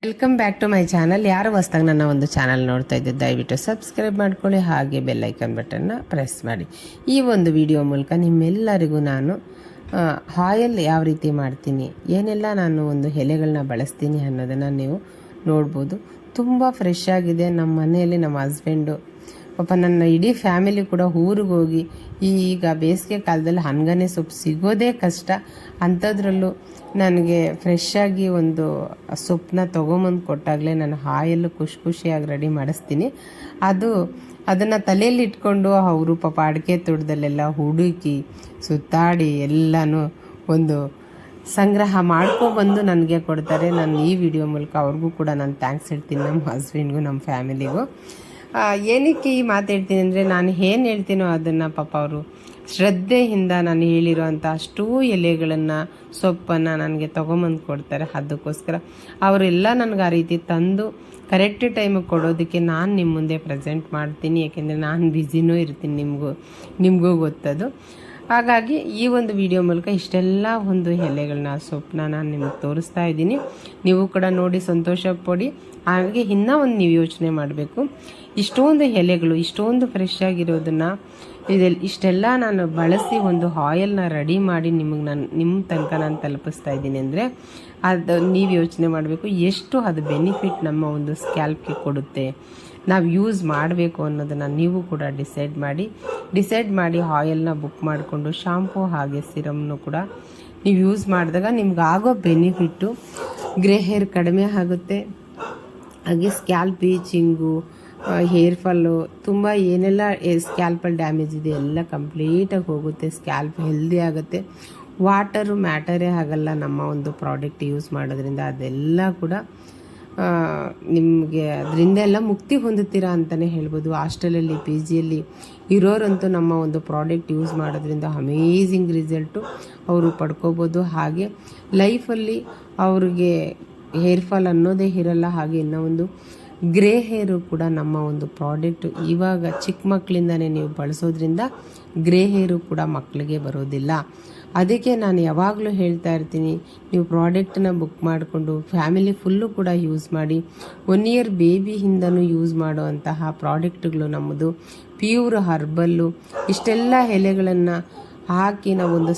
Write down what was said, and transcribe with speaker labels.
Speaker 1: Welcome back to my channel. ಯಾರು ಹೊಸ್ದಾಗಿ ನನ್ನ ಒಂದು ಚಾನಲ್ ನೋಡ್ತಾ ಇದ್ದಿದ್ದು ದಯವಿಟ್ಟು ಸಬ್ಸ್ಕ್ರೈಬ್ ಮಾಡ್ಕೊಳ್ಳಿ, ಹಾಗೆ ಬೆಲ್ ಐಕನ್ ಬಟನ್ನ ಪ್ರೆಸ್ ಮಾಡಿ. ಈ ಒಂದು ವಿಡಿಯೋ ಮೂಲಕ ನಿಮ್ಮೆಲ್ಲರಿಗೂ ನಾನು ಆಯಿಲ್ ಯಾವ ರೀತಿ ಮಾಡ್ತೀನಿ, ಏನೆಲ್ಲ ನಾನು ಒಂದು ಎಲೆಗಳನ್ನ ಬಳಸ್ತೀನಿ ಅನ್ನೋದನ್ನು ನೀವು ನೋಡ್ಬೋದು. ತುಂಬ ಫ್ರೆಶ್ ಆಗಿದೆ. ನಮ್ಮ ಮನೆಯಲ್ಲಿ ನಮ್ಮ ಹಸ್ಬೆಂಡು ಪಾಪ ನನ್ನ ಇಡೀ ಫ್ಯಾಮಿಲಿ ಕೂಡ ಊರಿಗೆ ಹೋಗಿ ಈಗ ಬೇಸಿಗೆ ಕಾಲದಲ್ಲಿ ಹನ್ಗನೆ ಸೊಪ್ಪು ಸಿಗೋದೇ ಕಷ್ಟ. ಅಂಥದ್ರಲ್ಲೂ ನನಗೆ ಫ್ರೆಶ್ ಆಗಿ ಒಂದು ಸೊಪ್ಪನ್ನ ತೊಗೊಂಬಂದು ಕೊಟ್ಟಾಗಲೇ ನಾನು ಆಯಿಲ್ ಖುಷಿಯಾಗಿ ರೆಡಿ ಮಾಡಿಸ್ತೀನಿ. ಅದನ್ನು ತಲೆಯಲ್ಲಿ ಇಟ್ಕೊಂಡು ಅವರು ಪಾಪ ಅಡಿಕೆ ತೋಟದಲ್ಲೆಲ್ಲ ಹುಡುಕಿ ಸುತ್ತಾಡಿ ಎಲ್ಲನೂ ಒಂದು ಸಂಗ್ರಹ ಮಾಡ್ಕೊಬಂದು ನನಗೆ ಕೊಡ್ತಾರೆ. ನಾನು ಈ ವಿಡಿಯೋ ಮೂಲಕ ಅವ್ರಿಗೂ ಕೂಡ ನಾನು ಥ್ಯಾಂಕ್ಸ್ ಹೇಳ್ತೀನಿ, ನಮ್ಮ ಹಸ್ಬೆಂಡ್ಗೂ ನಮ್ಮ ಫ್ಯಾಮಿಲಿಗೂ. ಏನಕ್ಕೆ ಈ ಮಾತು ಹೇಳ್ತೀನಿ ಅಂದರೆ, ನಾನು ಏನು ಹೇಳ್ತೀನೋ ಅದನ್ನು ಪಾಪ ಅವರು ಶ್ರದ್ಧೆಯಿಂದ ನಾನು ಹೇಳಿರೋವಂಥ ಅಷ್ಟೂ ಎಲೆಗಳನ್ನು ಸೊಪ್ಪನ್ನು ನನಗೆ ತೊಗೊಂಬಂದು ಕೊಡ್ತಾರೆ. ಅದಕ್ಕೋಸ್ಕರ ಅವರೆಲ್ಲ ನನಗೆ ಆ ರೀತಿ ತಂದು ಕರೆಕ್ಟ್ ಟೈಮಿಗೆ ಕೊಡೋದಕ್ಕೆ ನಾನು ನಿಮ್ಮ ಮುಂದೆ ಪ್ರೆಸೆಂಟ್ ಮಾಡ್ತೀನಿ. ಯಾಕೆಂದರೆ ನಾನು ಬ್ಯುಸಿನೂ ಇರ್ತೀನಿ, ನಿಮಗೂ ಗೊತ್ತದು. ಹಾಗಾಗಿ ಈ ಒಂದು ವಿಡಿಯೋ ಮೂಲಕ ಇಷ್ಟೆಲ್ಲ ಒಂದು ಎಲೆಗಳನ್ನ ಸೊಪ್ಪನ್ನ ನಾನು ನಿಮಗೆ ತೋರಿಸ್ತಾ ಇದ್ದೀನಿ. ನೀವು ಕೂಡ ನೋಡಿ ಸಂತೋಷ ಪಡಿ. ಹಾಗೆ ಇನ್ನೂ ಒಂದು ನೀವು ಯೋಚನೆ ಮಾಡಬೇಕು, ಇಷ್ಟೊಂದು ಎಲೆಗಳು ಇಷ್ಟೊಂದು ಫ್ರೆಶ್ ಆಗಿರೋದನ್ನು ಇಷ್ಟೆಲ್ಲ ನಾನು ಬಳಸಿ ಒಂದು ಆಯಿಲ್ನ ರೆಡಿ ಮಾಡಿ ನಿಮ್ಮ ತನಕ ನಾನು ತಲುಪಿಸ್ತಾ ಇದ್ದೀನಿ ಅಂದರೆ ಅದು ನೀವು ಯೋಚನೆ ಮಾಡಬೇಕು, ಎಷ್ಟು ಅದು ಬೆನಿಫಿಟ್ ನಮ್ಮ ಒಂದು ಸ್ಕ್ಯಾಲ್ಪ್ಗೆ ಕೊಡುತ್ತೆ, ನಾವು ಯೂಸ್ ಮಾಡಬೇಕು ಅನ್ನೋದನ್ನು ನೀವು ಕೂಡ ಡಿಸೈಡ್ ಮಾಡಿ ಆಯಿಲ್ನ ಬುಕ್ ಮಾಡಿಕೊಂಡು ಶಾಂಪೂ ಹಾಗೆ ಸಿರಮ್ನು ಕೂಡ ನೀವು ಯೂಸ್ ಮಾಡಿದಾಗ ನಿಮ್ಗೆ ಆಗೋ ಬೆನಿಫಿಟ್ಟು ಗ್ರೇ ಹೇರ್ ಕಡಿಮೆ ಆಗುತ್ತೆ, ಹಾಗೆ ಸ್ಕ್ಯಾಲ್ಪ್ ಬೀಚಿಂಗು, ಹೇರ್ ಫಾಲು, ತುಂಬ ಏನೆಲ್ಲ ಸ್ಕ್ಯಾಲ್ಪಲ್ಲಿ ಡ್ಯಾಮೇಜ್ ಇದೆ ಎಲ್ಲ ಕಂಪ್ಲೀಟಾಗಿ ಹೋಗುತ್ತೆ. ಸ್ಕ್ಯಾಲ್ಪ್ ಹೆಲ್ದಿ ಆಗುತ್ತೆ. ವಾಟರು ಮ್ಯಾಟರೇ ಆಗಲ್ಲ ನಮ್ಮ ಒಂದು ಪ್ರಾಡಕ್ಟ್ ಯೂಸ್ ಮಾಡೋದ್ರಿಂದ. ಅದೆಲ್ಲ ಕೂಡ ನಿಮಗೆ ಅದರಿಂದ ಎಲ್ಲ ಮುಕ್ತಿ ಹೊಂದುತ್ತೀರಾ ಅಂತಲೇ ಹೇಳ್ಬೋದು. ಹಾಸ್ಟೆಲಲ್ಲಿ PGಯಲ್ಲಿ ಇರೋರಂತೂ ನಮ್ಮ ಒಂದು ಪ್ರಾಡಕ್ಟ್ ಯೂಸ್ ಮಾಡೋದ್ರಿಂದ ಅಮೇಝಿಂಗ್ ರಿಸಲ್ಟು ಅವರು ಪಡ್ಕೋಬೋದು. ಹಾಗೆ ಲೈಫಲ್ಲಿ ಅವ್ರಿಗೆ ಹೇರ್ ಫಾಲ್ ಅನ್ನೋದೇ ಇರಲ್ಲ. ಹಾಗೆ ಇನ್ನೂ ಒಂದು ಗ್ರೇ ಹೇರು ಕೂಡ ನಮ್ಮ ಒಂದು ಪ್ರಾಡಕ್ಟು ಇವಾಗ ಚಿಕ್ಕ ಮಕ್ಕಳಿಂದನೇ ನೀವು ಬಳಸೋದ್ರಿಂದ ಗ್ರೇ ಹೇರು ಕೂಡ ಮಕ್ಕಳಿಗೆ ಬರೋದಿಲ್ಲ. ಅದಕ್ಕೆ ನಾನು ಯಾವಾಗಲೂ ಹೇಳ್ತಾ ಇರ್ತೀನಿ, ನೀವು ಪ್ರಾಡಕ್ಟನ್ನ ಬುಕ್ ಮಾಡಿಕೊಂಡು ಫ್ಯಾಮಿಲಿ ಫುಲ್ಲು ಕೂಡ ಯೂಸ್ ಮಾಡಿ. 1 ಇಯರ್ ಬೇಬಿಯಿಂದನೂ ಯೂಸ್ ಮಾಡುವಂತಹ ಪ್ರಾಡಕ್ಟ್ಗಳು ನಮ್ಮದು ಪ್ಯೂರ್ ಹರ್ಬಲ್ಲು. ಇಷ್ಟೆಲ್ಲ ಎಲೆಗಳನ್ನು ಹಾಕಿ ನಾವೊಂದು